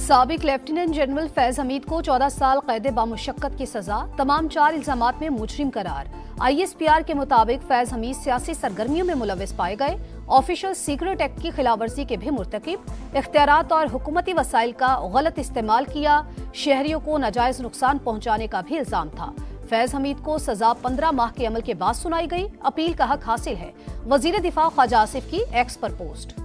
साबिक lieutenant general Faiz Hamid को 14 साल कैद बामुशक्कत की सजा, तमाम 4 इल्जामात में मुजरिम करार। ISPR के मुताबिक फैज हमीद सियासी सरगर्मियों में मुलविस पाए गए, ऑफिशियल सीक्रेट एक्ट की खिलाफवर्जी के भी मुर्तकिब, इख्तियारात और हुकूमती वसाइल का गलत इस्तेमाल किया, शहरियों को नाजायज नुकसान पहुंचाने का भी इल्जाम था। फैज हमीद को सजा 15 माह के अमल के बाद सुनाई गई। अपील का हक हासिल है। वजीर दिफा ख्वाजा आसिफ की एक्स पर पोस्ट।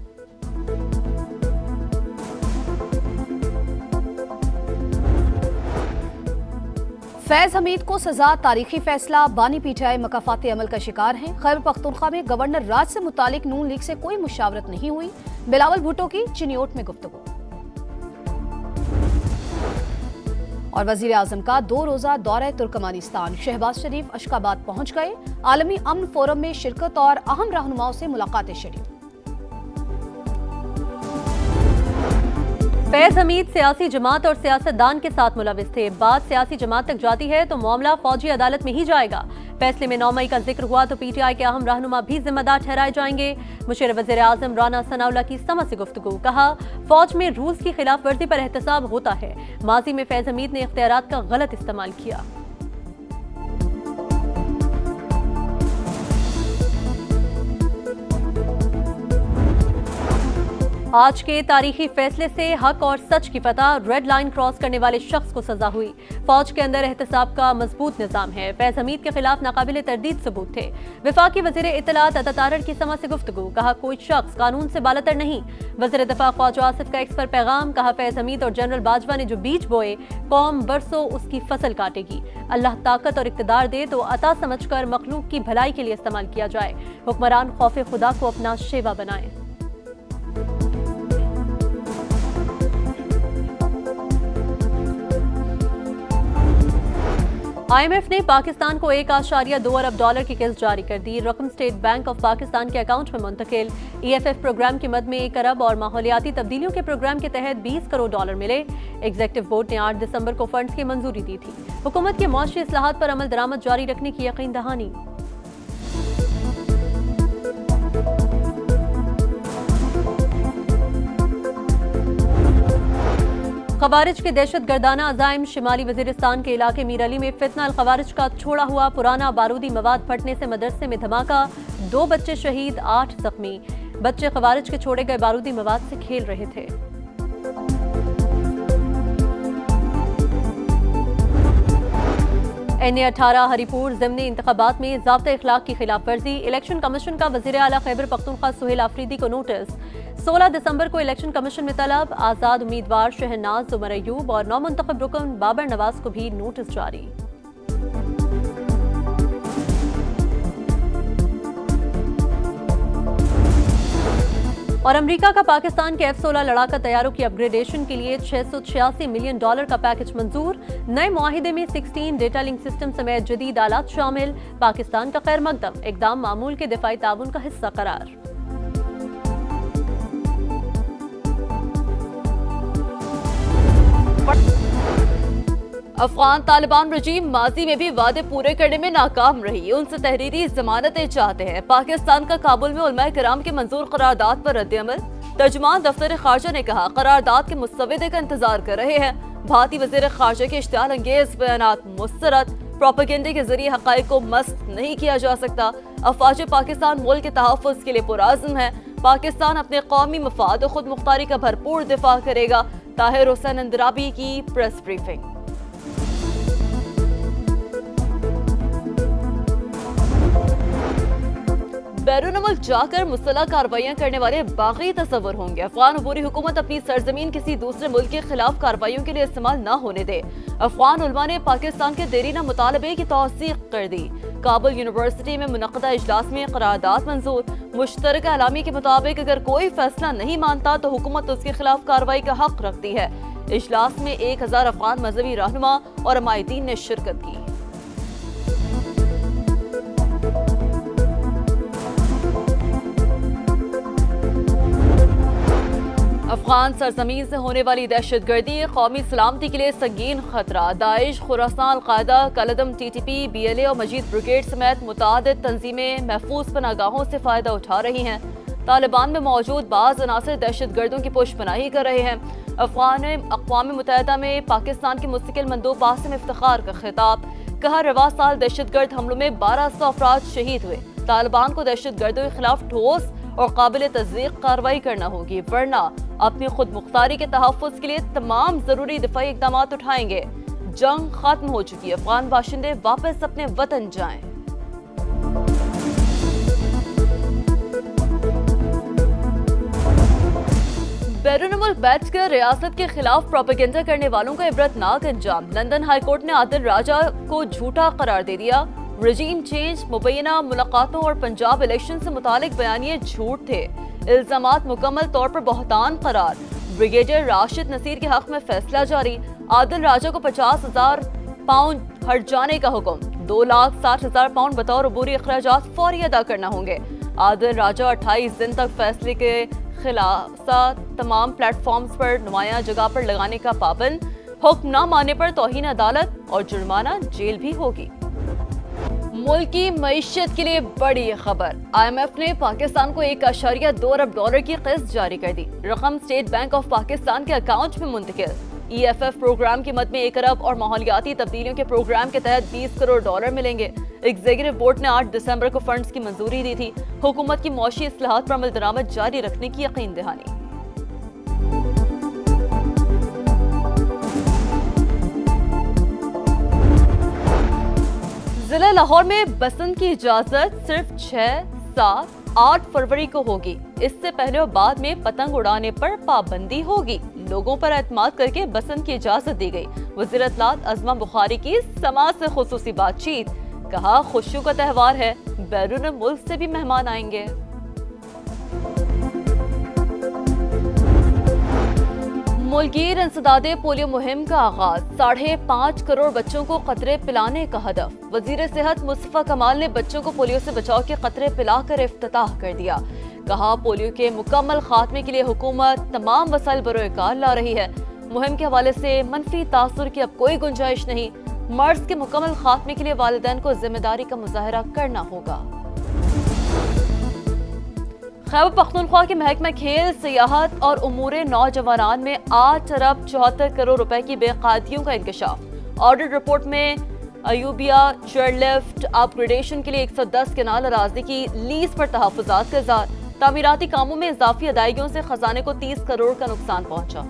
फैज हमीद को सजा तारीखी फैसला। बानी पीटीआई मकाफाती अमल का शिकार हैं। खैबर पख्तूनख्वा में गवर्नर राज से मुतालिक नून लीग से कोई मुशावरत नहीं हुई। बिलावल भुट्टो की चिनियोट में गुफ्तगू। और वजीर आजम का 2 रोजा दौरा तुर्कमानिस्तान। शहबाज शरीफ अशकाबाद पहुंच गए। आलमी अमन फोरम में शिरकत और अहम रहनुमाओं से मुलाकातें शेड्यूल। फैज हमीद सियासी जमात और सियासतदान के साथ मुलविस थे। बात सियासी जमात तक जाती है तो मामला फौजी अदालत में ही जाएगा। फैसले में 9 मई का जिक्र हुआ तो पीटीआई के अहम रहनुमा भी जिम्मेदार ठहराए जाएंगे। मुशीर वज़ीर आज़म राना सनाउल्लाह की समा से गुफ्तगू। कहा, फौज में रूल्स की खिलाफ वर्जी पर एहतसाब होता है। माजी में फैज हमीद ने इख्तियारात का गलत इस्तेमाल किया। आज के तारीखी फैसले से हक और सच की पता। रेड लाइन क्रॉस करने वाले शख्स को सजा हुई। फौज के अंदर एहतसाब का मजबूत निजाम है। फैज हमीद के खिलाफ नाकाबिल तरदीद सबूत थे। वफाकी वज़ीर इत्तलात अता तारड़ की समा से गुफ्तगू। कहा, कोई शख्स कानून से बालतर नहीं। वज़ीर दिफा ख्वाजा आसिफ का एक्स पर पैगाम। कहा, फैज हमीद और जनरल बाजवा ने जो बीज बोए, कौम बरसों उसकी फसल काटेगी। अल्लाह ताकत और इक़्तिदार दे तो अता समझकर मखलूक की भलाई के लिए इस्तेमाल किया जाए। हुक्मरान खौफ खुदा को अपना शेवा बनाए। IMF ने पाकिस्तान को $1.2 अरब की किस्त जारी कर दी। रकम स्टेट बैंक ऑफ पाकिस्तान के अकाउंट में मुंतकिल। EFF प्रोग्राम की मद में $1 अरब और माहौलियाती तब्दीलियों के प्रोग्राम के तहत $20 करोड़ मिले। एग्जीक्यूटिव बोर्ड ने 8 दिसंबर को फंड्स की मंजूरी दी थी। हुकूमत के मौशी इस्लाहात पर अमल दरामद जारी रखने की यकीन दहानी। खवारिज के दहशत गर्दाना अजाइम। शिमाली वजीरिस्तान के इलाके मीर अली में फितना अल खवारिज का छोड़ा हुआ पुराना बारूदी मवाद फटने से मदरसे में धमाका। 2 बच्चे शहीद, 8 जख्मी। बच्चे खवारिज के छोड़े गए बारूदी मवाद से खेल रहे थे। NA-18 हरिपुर ज़िमनी इंतखाबात में ज़ाब्ता इखलाक की खिलाफ वर्जी। इलेक्शन कमीशन का वज़ीर आला खैबर पख्तूनख्वा सुहेल आफरीदी को नोटिस। 16 दिसंबर को इलेक्शन कमीशन में तलब। आज़ाद उम्मीदवार शहनाज उमर अयूब और नौमुंतखब रुकन बाबर नवाज को भी नोटिस जारी। और अमेरिका का पाकिस्तान के F-16 लड़ाका तैयारों की अपग्रेडेशन के लिए $686 मिलियन का पैकेज मंजूर। नए मुआहिदे में 16 डेटा लिंक सिस्टम समेत जदीद आलात शामिल। पाकिस्तान का खैर मकदम। इकदाम मामूल के दिफाई ताउन का हिस्सा करार। अफगान तालिबान रजीम माजी में भी वादे पूरे करने में नाकाम रही। उनसे तहरीरी जमानतें चाहते हैं। पाकिस्तान का काबुल में उलमाए किराम के मंजूर करारदाद पर रद्द-ए-अमल। तर्जुमान दफ्तर खारजा ने कहा, करारदाद के मुस्तविदे का इंतजार कर रहे हैं। भारतीय वज़ीर खारजा के इश्तियाल अंगेज बयानात मुस्तरद। प्रोपेगेंडे के जरिए हक़ाइक़ को मस्त नहीं किया जा सकता। अफवाज पाकिस्तान मुल्क के तहफ़्फ़ुज़ के लिए पुरअज़्म है। पाकिस्तान अपने कौमी मफाद और खुद मुख्तारी का भरपूर दिफा करेगा। ताहिर हुसैन अंदराबी की प्रेस ब्रीफिंग। बैरून मुल्क जाकर मुसल्लह कार्रवाइयां करने वाले बागी तस्वर होंगे। अफगान अबूरी हुकूमत अपनी सरजमीन किसी दूसरे मुल्क के खिलाफ कार्रवाइयों के लिए इस्तेमाल न होने दे। अफगान उलमा ने पाकिस्तान के देरीना मुतालबे की तौसीक कर दी। काबुल यूनिवर्सिटी में मुनक़दा इजलास में करारदाद मंजूर। मुश्तरका अलामी के मुताबिक अगर कोई फैसला नहीं मानता तो हुकूमत उसके खिलाफ कार्रवाई का हक रखती है। इजलास में 1000 अफगान मजहबी रहनुमा और अमायदीन ने शिरकत की। अफगान सरजमीन से होने वाली दहशतगर्दी कौमी सलामती के लिए संगीन खतरा। Daesh, Khorasan, al Qaeda, कलदम, TTP, BLA और मजीद ब्रिगेड समेत मुतादिद तंजीमें महफूज पनागाहों से फायदा उठा रही हैं। तालिबान में मौजूद बाज़ अनासर दहशतगर्दों की पुष्पनाही कर रहे हैं। अक़वाम मुत्तहिदा में पाकिस्तान के मुस्तकिल मंदूब बासिम इफ्तिखार का खिताब। कहा रवा साल दहशतगर्द हमलों में 1200 अफराद शहीद हुए। तालिबान को दहशतगर्दों के खिलाफ ठोस और काबिल तस्दीक कार्रवाई करना होगी, वरना अपनी खुद मुख्तारी के तहफ़्फ़ुज़ के लिए तमाम जरूरी दिफाई इक़दाम उठाएंगे। जंग खत्म हो चुकी है, अफ़गान बाशिंदे वापस अपने वतन जाएं। बैरून मुल्क बैठकर रियासत के खिलाफ प्रोपेगेंडा करने वालों का इबरतनाक अंजाम। लंदन हाईकोर्ट ने आदिल राजा को झूठा करार दे दिया। रजीम चेंज, मुबैना मुलाकातों और पंजाब इलेक्शन से मुतालिक बयानिए झूठ थे। इल्जामात मुकम्मल तौर पर बहतान करार। ब्रिगेडियर राशिद नसीर के हक में फैसला जारी। आदिल राजा को 50,000 पाउंड हट जाने का हुक्म। 2,60,000 पाउंड बतौर अबूरी अखराजात फौरी अदा करना होंगे। आदिल राजा 28 दिन तक फैसले के खिलाफ तमाम प्लेटफॉर्म्स पर नुमाया जगह पर लगाने का पाबंद। हुक्म न मानने पर तौहीन अदालत और जुर्माना जेल भी होगी। मुल्क की मईशत के लिए बड़ी खबर। IMF ने पाकिस्तान को 1.2 अरब डॉलर की किस्त जारी कर दी। रकम स्टेट बैंक ऑफ पाकिस्तान के अकाउंट में मुंतकिल। EFF प्रोग्राम की मद में 1 अरब और माहौलियाती तब्दीलियों के प्रोग्राम के तहत 20 करोड़ डॉलर मिलेंगे। एग्जीक्यूटिव बोर्ड ने 8 दिसंबर को फंड्स की मंजूरी दी थी। हुकूमत की मौशी इस्लाहात पर अमल दरामद जारी रखने की यकीन दहानी। जिला लाहौर में बसंत की इजाजत सिर्फ 6, 7, 8 फरवरी को होगी। इससे पहले और बाद में पतंग उड़ाने पर पाबंदी होगी। लोगों पर एतमाद करके बसंत की इजाजत दी गई। वज़ीर इत्तलात अज़मा बुखारी की समाज से खुसूसी बातचीत। कहा खुशियों का त्यौहार है, बैरून मुल्क से भी मेहमान आएंगे। मुल्कीर इंसदादे पोलियो मुहिम का आगाज। 5.5 करोड़ बच्चों को कतरे पिलाने का हदफ। वजीर सेहत मुस्तफा कमाल ने बच्चों को पोलियो से बचाव के कतरे पिलाकर इफ्तिताह कर दिया। कहा पोलियो के मुकम्मल खात्मे के लिए हुकूमत तमाम वसाइल बरोकार ला रही है। मुहिम के हवाले से मनफी तासुर की अब कोई गुंजाइश नहीं। मर्ज के मुकम्मल खात्मे के लिए वालिदैन को जिम्मेदारी का मुजाहरा करना होगा। खैबर पख्तूनख्वा के महकमा खेल, सियाहत और उमूरे नौजवान में 8 अरब 74 करोड़ रुपए की बेकायदगियों का इंकशाफ। ऑडिट रिपोर्ट में अयूबिया चेयरलिफ्ट अपग्रेडेशन के लिए 110 केनाल अराजी की लीज पर तहफ़्फ़ुज़ात का इज़हार। तामीराती कामों में इजाफी अदायगियों से खजाने को 30 करोड़ का नुकसान पहुंचा।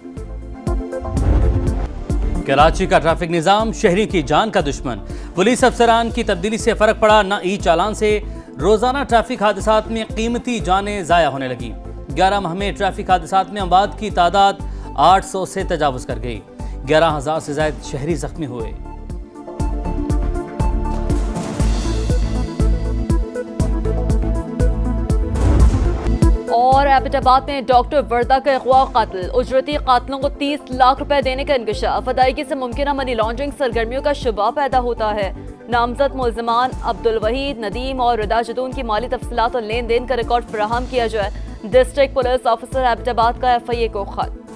कराची का ट्रैफिक निजाम शहरी की जान का दुश्मन। पुलिस अफसरान की तब्दीली से फर्क पड़ा न। ई चालान से रोजाना ट्रैफिक हादसात में कीमती जानें जाया होने लगी। 11 माह में ट्रैफिक हादसात में अमवात की तादाद 800 से तजावुज कर गई। 11,000 से ज्यादा शहरी जख्मी हुए। और एबटाबाद में डॉक्टर वर्दा का अगवा कातिल। उजरती कातिलों को 30 लाख रुपए देने का इंकशाफ। अदायगी से मुमकिन मनी लॉन्ड्रिंग सरगर्मियों का शुबा पैदा होता है। नामजद मुल्ज़िमान अब्दुल वहीद, नदीम और रिदा जदून की माली तफसीलात और लेन देन का रिकॉर्ड फराहम किया जाए। डिस्ट्रिक्ट पुलिस ऑफिसर एबटाबाद का FIA को खत।